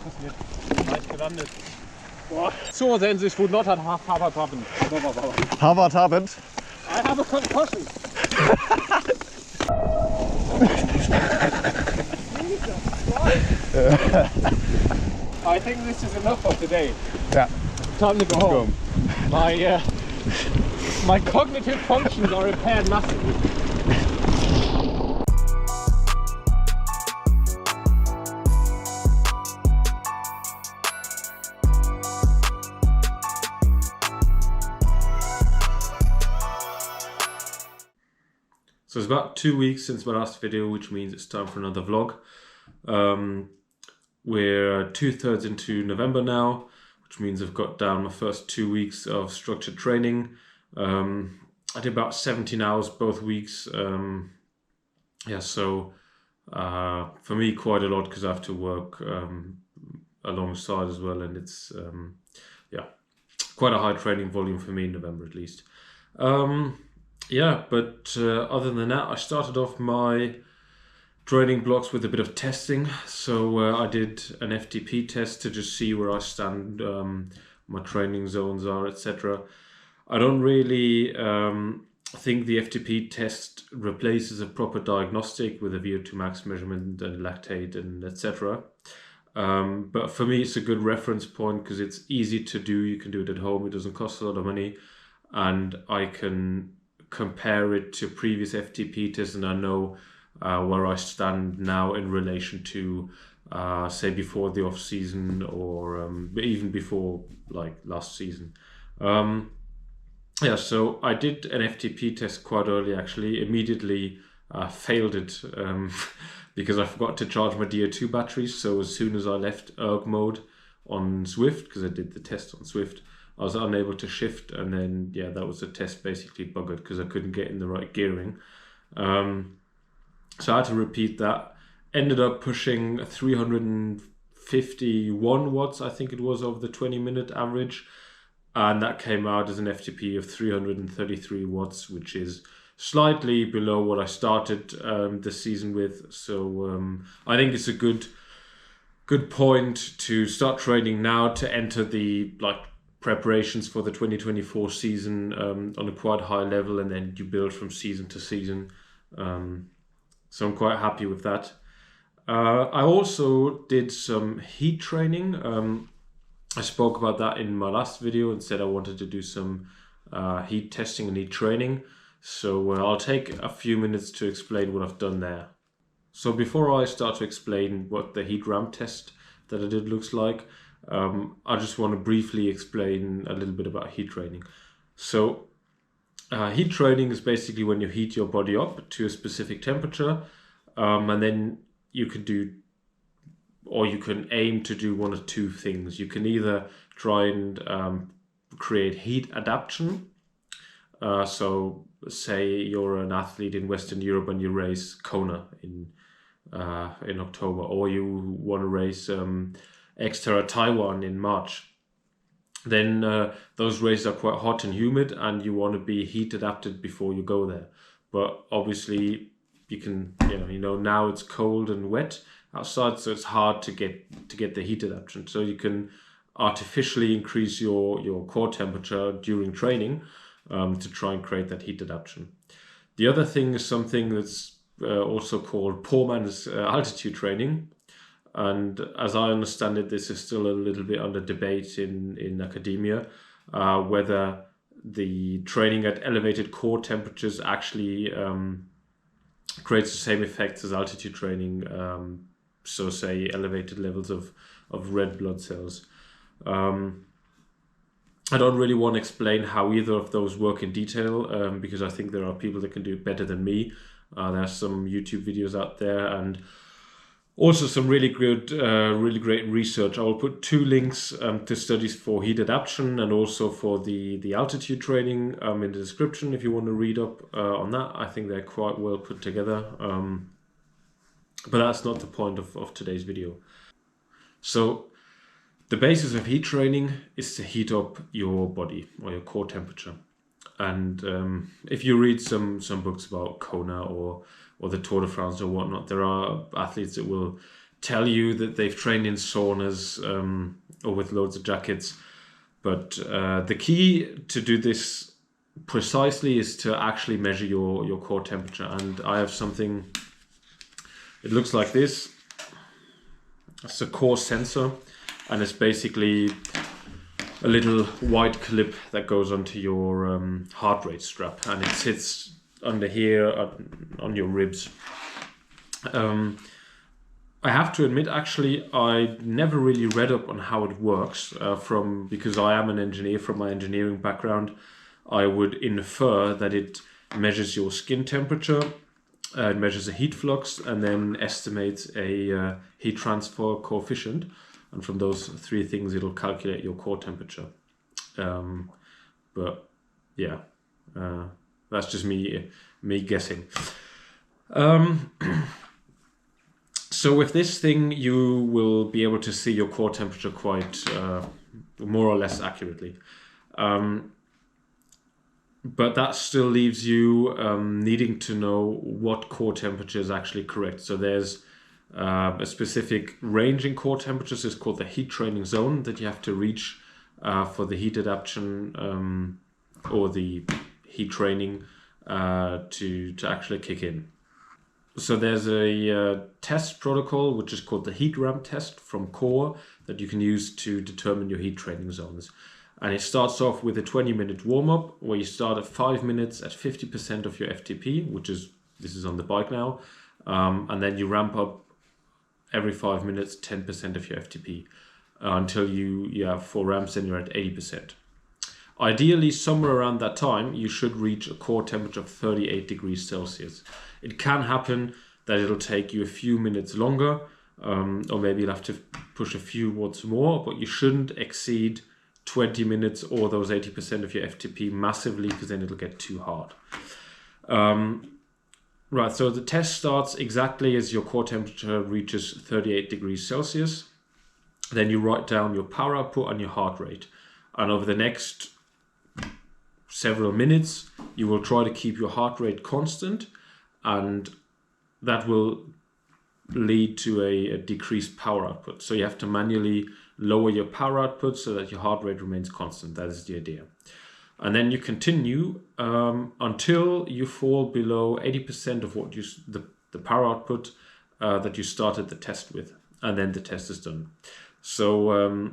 passiert. Leicht gelandet. Boah. So then this would not have happened. Harvard happened? I have a concussion. I think this is enough for today. Yeah. Time to go home. My cognitive functions are impaired massively. So it's about 2 weeks since my last video, which means it's time for another vlog. We're 2/3 into November now, which means I've got down my first 2 weeks of structured training. I did about 17 hours both weeks. Yeah, so for me quite a lot because I have to work alongside as well, and it's yeah, quite a high training volume for me in November at least. Yeah, but other than that, I started off my training blocks with a bit of testing. So I did an FTP test to just see where I stand, my training zones are, etc. I don't really think the FTP test replaces a proper diagnostic with a VO2 max measurement and lactate and etc. But for me, it's a good reference point because it's easy to do. You can do it at home. It doesn't cost a lot of money, and I can compare it to previous FTP tests, and I know where I stand now in relation to say before the off season or even before like last season. Yeah, so I did an FTP test quite early actually, immediately failed it because I forgot to charge my DO2 batteries. So as soon as I left erg mode on Swift, because I did the test on Swift, I was unable to shift, and then yeah, that was the test basically buggered because I couldn't get in the right gearing. So I had to repeat that. Ended up pushing 351 watts, I think it was, of the 20-minute average, and that came out as an FTP of 333 watts, which is slightly below what I started the season with. So I think it's a good point to start training now to enter the preparations for the 2024 season on a quite high level, and then you build from season to season. So I'm quite happy with that. I also did some heat training. I spoke about that in my last video and said I wanted to do some heat testing and heat training. So I'll take a few minutes to explain what I've done there. So before I start to explain what the heat ramp test that I did looks like, I just want to briefly explain a little bit about heat training. So heat training is basically when you heat your body up to a specific temperature, and then you can do, or you can aim to do one of two things. You can either try and create heat adaptation. So say you're an athlete in Western Europe and you race Kona in October, or you want to race XTERRA Taiwan in March. Then those races are quite hot and humid, and you want to be heat adapted before you go there. But obviously, you can, now it's cold and wet outside, so it's hard to get the heat adaptation. So you can artificially increase your core temperature during training to try and create that heat adaptation. The other thing is something that's also called poor man's altitude training. And as I understand it, this is still a little bit under debate in academia, whether the training at elevated core temperatures actually creates the same effects as altitude training. So say elevated levels of red blood cells. I don't really want to explain how either of those work in detail because I think there are people that can do it better than me. There are some YouTube videos out there, and also some really great research. I will put 2 links to studies for heat adaptation and also for the altitude training in the description if you want to read up on that. I think they're quite well put together. But that's not the point of today's video. So the basis of heat training is to heat up your body or your core temperature. And if you read some books about Kona or the Tour de France or whatnot, there are athletes that will tell you that they've trained in saunas or with loads of jackets. But the key to do this precisely is to actually measure your core temperature. And I have something, it looks like this. It's a core sensor, and it's basically a little white clip that goes onto your heart rate strap, and it sits under here on your ribs. I have to admit, actually, I never really read up on how it works because I am an engineer. From my engineering background, I would infer that it measures your skin temperature, it measures a heat flux, and then estimates a heat transfer coefficient. And from those three things, it'll calculate your core temperature. But yeah, that's just me guessing. So with this thing, you will be able to see your core temperature quite more or less accurately. But that still leaves you needing to know what core temperature is actually correct. So there's a specific range in core temperatures. It's called the heat training zone that you have to reach for the heat adaptation or the heat training to actually kick in. So there's a test protocol which is called the heat ramp test from Core that you can use to determine your heat training zones. And it starts off with a 20-minute warm-up where you start at 5 minutes at 50% of your FTP, this is on the bike now, and then you ramp up every 5 minutes 10% of your FTP until you have 4 ramps and you're at 80%. Ideally, somewhere around that time, you should reach a core temperature of 38 degrees Celsius. It can happen that it'll take you a few minutes longer, or maybe you'll have to push a few watts more, but you shouldn't exceed 20 minutes or those 80% of your FTP massively, because then it'll get too hard. Right, so the test starts exactly as your core temperature reaches 38 degrees Celsius. Then you write down your power output and your heart rate. And over the next several minutes, you will try to keep your heart rate constant, and that will lead to a decreased power output. So you have to manually lower your power output so that your heart rate remains constant. That is the idea. And then you continue until you fall below 80% of what the power output that you started the test with, and then the test is done. So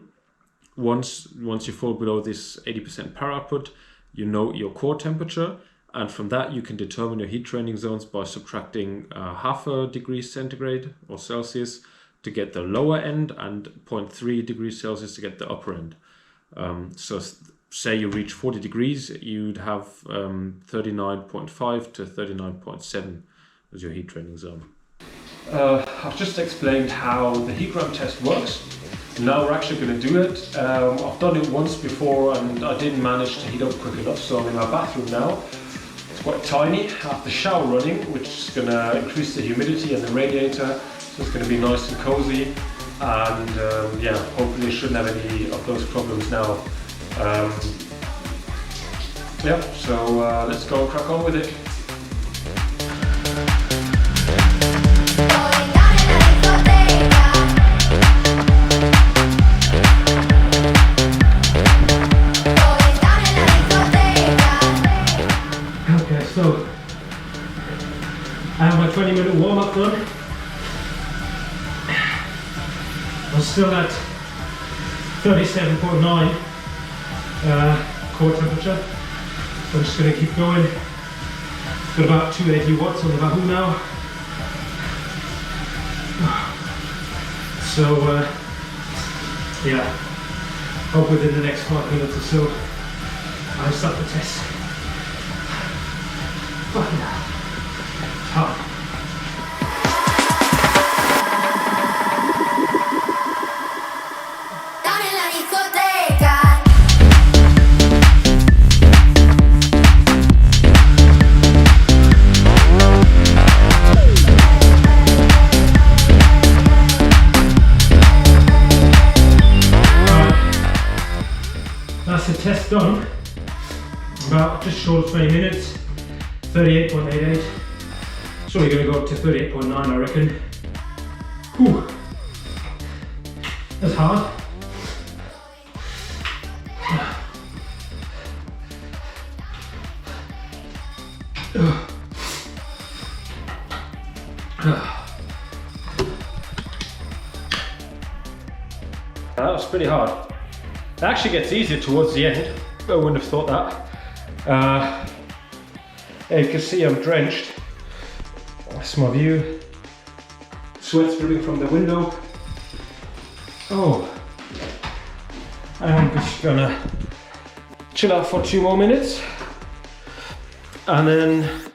once you fall below this 80% power output, you know your core temperature, and from that you can determine your heat training zones by subtracting half a degree centigrade or Celsius to get the lower end and 0.3 degrees Celsius to get the upper end. So say you reach 40 degrees, you'd have 39.5 to 39.7 as your heat training zone. I've just explained how the heat ramp test works. Now we're actually going to do it. I've done it once before and I didn't manage to heat up quick enough, so I'm in my bathroom now. It's quite tiny. I have the shower running, which is going to increase the humidity and the radiator, so it's going to be nice and cozy. And yeah, hopefully I shouldn't have any of those problems now. Yeah, so let's go and crack on with it. Okay, so I have my 20-minute warm-up done. I'm still at 37.9 core temperature. So I'm just going to keep going. Got about 280 watts on the Wahoo now. So yeah, hope within the next 5 minutes or so I'll start the test. Fucking hell. Test done, about just short of 20 minutes, 38.88, it's only going to go up to 38.9 I reckon. Whew. That's hard. That was pretty hard. It actually gets easier towards the end. I wouldn't have thought that. Yeah, you can see I'm drenched. That's my view. Sweat's dripping from the window. Oh, I'm just gonna chill out for 2 more minutes and then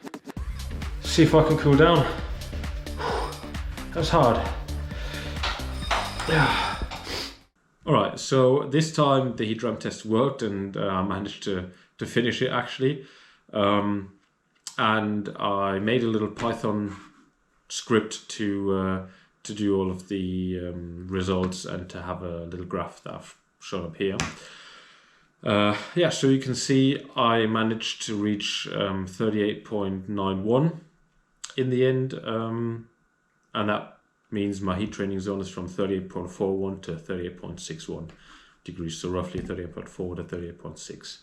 see if I can cool down. That's hard. Yeah. Alright, so this time the heat ramp test worked and I managed to finish it actually. And I made a little Python script to do all of the results and to have a little graph that I've shown up here. Yeah, so you can see I managed to reach 38.91 in the end, and that means my heat training zone is from 38.41 to 38.61 degrees, so roughly 38.4 to 38.6.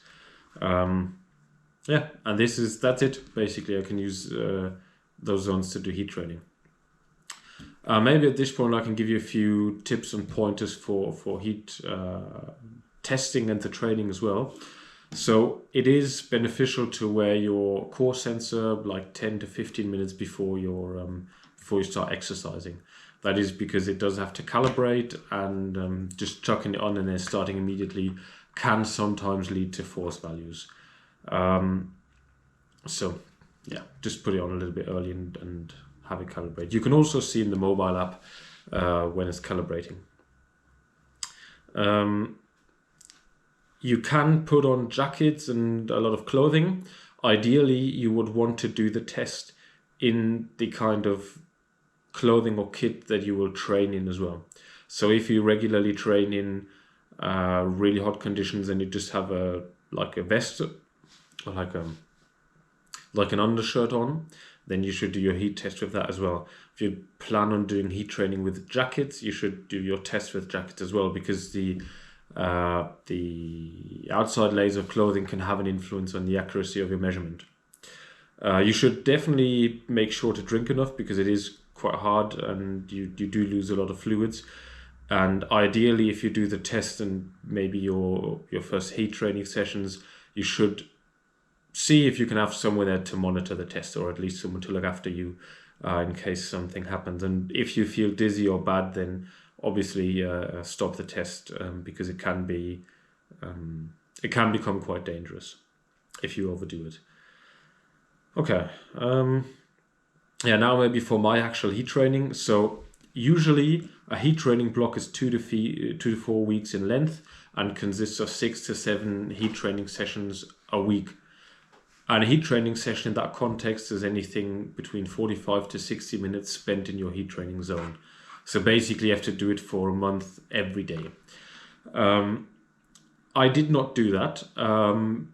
Yeah, and that's it. Basically, I can use those zones to do heat training. Maybe at this point I can give you a few tips and pointers for heat testing and the training as well. So it is beneficial to wear your core sensor like 10 to 15 minutes before you start exercising. That is because it does have to calibrate, and just chucking it on and then starting immediately can sometimes lead to false values. So yeah, just put it on a little bit early and have it calibrate. You can also see in the mobile app when it's calibrating. You can put on jackets and a lot of clothing. Ideally, you would want to do the test in the kind of clothing or kit that you will train in as well. So if you regularly train in really hot conditions and you just have a vest or like an undershirt on, then you should do your heat test with that as well. If you plan on doing heat training with jackets, you should do your test with jackets as well, because the outside layers of clothing can have an influence on the accuracy of your measurement. You should definitely make sure to drink enough, because it is quite hard and you do lose a lot of fluids. And ideally, if you do the test and maybe your first heat training sessions, you should see if you can have someone there to monitor the test, or at least someone to look after you in case something happens. And if you feel dizzy or bad, then obviously stop the test, because it can become quite dangerous if you overdo it. Okay. Yeah, now maybe for my actual heat training. So usually a heat training block is 2 to 4 weeks in length and consists of 6 to 7 heat training sessions a week. And a heat training session in that context is anything between 45 to 60 minutes spent in your heat training zone. So basically you have to do it for a month every day. I did not do that,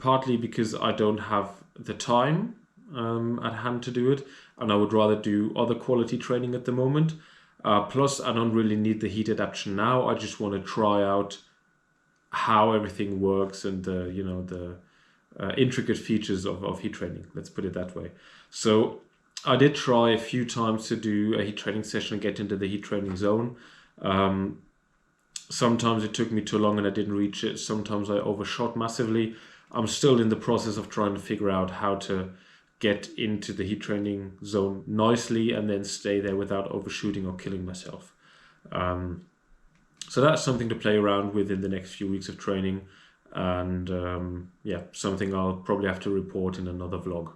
partly because I don't have the time at hand to do it, and I would rather do other quality training at the moment. Plus, I don't really need the heat adaptation now. I just want to try out how everything works and the intricate features of heat training. Let's put it that way. So I did try a few times to do a heat training session and get into the heat training zone. Sometimes it took me too long and I didn't reach it. Sometimes I overshot massively. I'm still in the process of trying to figure out how to get into the heat training zone nicely and then stay there without overshooting or killing myself. So that's something to play around with in the next few weeks of training. And yeah, something I'll probably have to report in another vlog.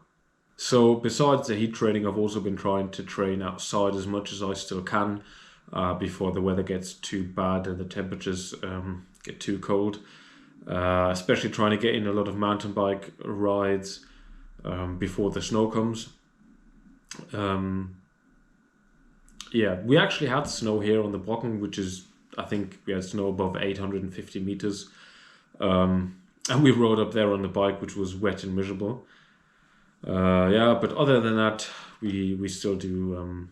So besides the heat training, I've also been trying to train outside as much as I still can before the weather gets too bad and the temperatures get too cold. Especially trying to get in a lot of mountain bike rides before the snow comes. Yeah, we actually had snow here on the Brocken, which is, I think we had snow above 850 meters. And we rode up there on the bike, which was wet and miserable. Yeah, but other than that, we still do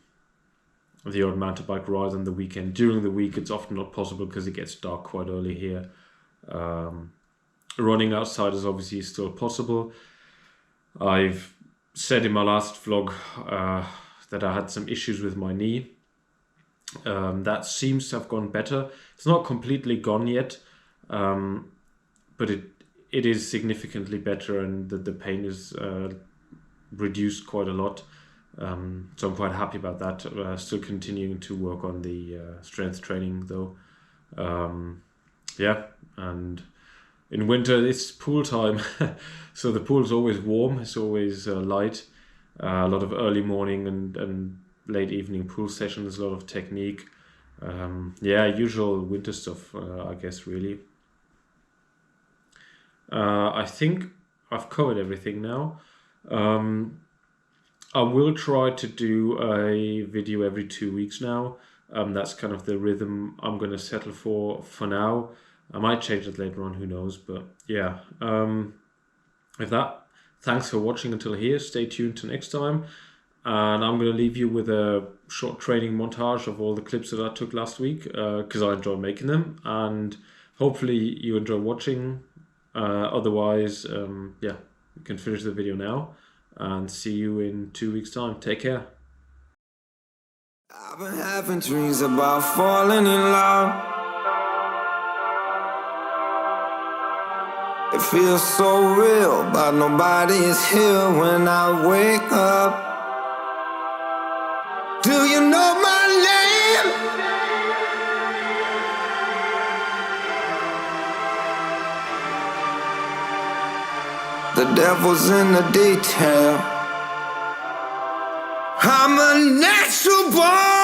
the odd mountain bike ride on the weekend. During the week, it's often not possible because it gets dark quite early here. Running outside is obviously still possible. I've said in my last vlog that I had some issues with my knee. That seems to have gone better. It's not completely gone yet, but it is significantly better, and the pain is reduced quite a lot. So I'm quite happy about that. Still continuing to work on the strength training though. Yeah, and in winter it's pool time. So the pool's always warm, it's always light. A lot of early morning and late evening pool sessions, a lot of technique. Yeah, usual winter stuff, I guess, really. I think I've covered everything now. I will try to do a video every 2 weeks now. That's kind of the rhythm I'm going to settle for now. I might change it later on, who knows, but yeah. With that, thanks for watching until here. Stay tuned to next time. And I'm going to leave you with a short training montage of all the clips that I took last week, because I enjoy making them, and hopefully you enjoy watching. Otherwise, yeah, you can finish the video now, and see you in 2 weeks' time. Take care. I've been having dreams about falling in love. It feels so real, but nobody is here when I wake up. Do you know my name? The devil's in the detail. I'm a natural born